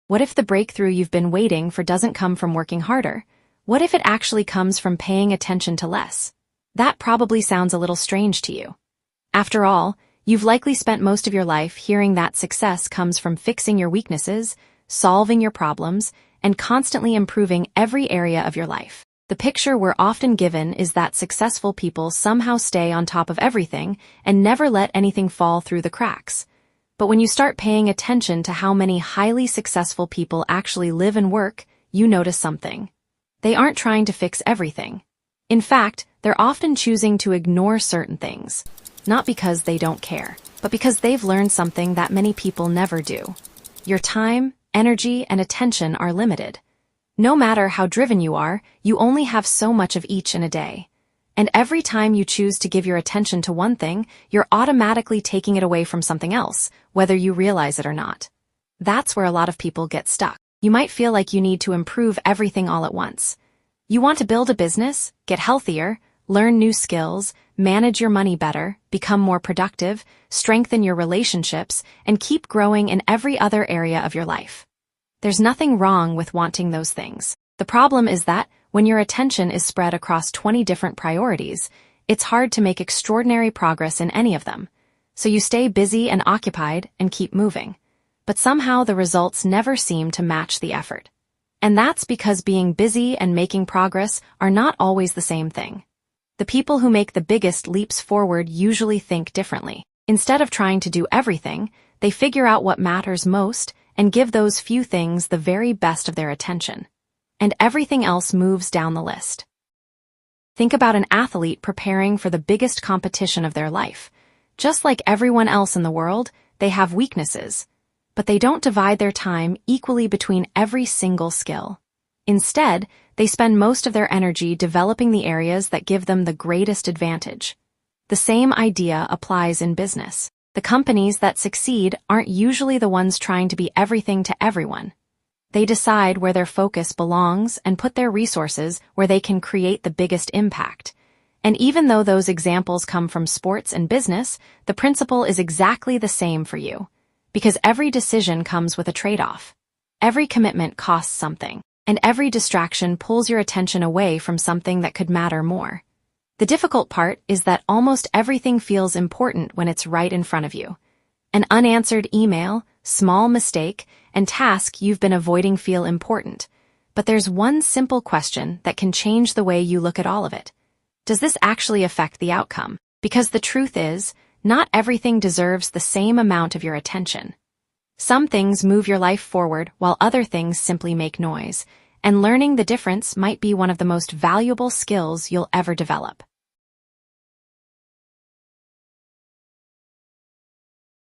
What if the breakthrough you've been waiting for doesn't come from working harder? What if it actually comes from paying attention to less? That probably sounds a little strange to you. After all, you've likely spent most of your life hearing that success comes from fixing your weaknesses, solving your problems, and constantly improving every area of your life. The picture we're often given is that successful people somehow stay on top of everything and never let anything fall through the cracks. But when you start paying attention to how many highly successful people actually live and work, you notice something. They aren't trying to fix everything. In fact, they're often choosing to ignore certain things, not because they don't care, but because they've learned something that many people never do. Your time, energy, and attention are limited. No matter how driven you are, you only have so much of each in a day. And every time you choose to give your attention to one thing, you're automatically taking it away from something else, whether you realize it or not. That's where a lot of people get stuck. You might feel like you need to improve everything all at once. You want to build a business, get healthier, learn new skills, manage your money better, become more productive, strengthen your relationships, and keep growing in every other area of your life. There's nothing wrong with wanting those things. The problem is that, when your attention is spread across 20 different priorities, it's hard to make extraordinary progress in any of them. So you stay busy and occupied and keep moving. But somehow the results never seem to match the effort. And that's because being busy and making progress are not always the same thing. The people who make the biggest leaps forward usually think differently. Instead of trying to do everything, they figure out what matters most and give those few things the very best of their attention. And everything else moves down the list. Think about an athlete preparing for the biggest competition of their life. Just like everyone else in the world, they have weaknesses, but they don't divide their time equally between every single skill. Instead, they spend most of their energy developing the areas that give them the greatest advantage. The same idea applies in business. The companies that succeed aren't usually the ones trying to be everything to everyone. They decide where their focus belongs and put their resources where they can create the biggest impact. And even though those examples come from sports and business, the principle is exactly the same for you. Because every decision comes with a trade-off. Every commitment costs something, and every distraction pulls your attention away from something that could matter more. The difficult part is that almost everything feels important when it's right in front of you. An unanswered email, small mistake, and task you've been avoiding feel important. But there's one simple question that can change the way you look at all of it. Does this actually affect the outcome? Because the truth is, not everything deserves the same amount of your attention. Some things move your life forward while other things simply make noise, and learning the difference might be one of the most valuable skills you'll ever develop.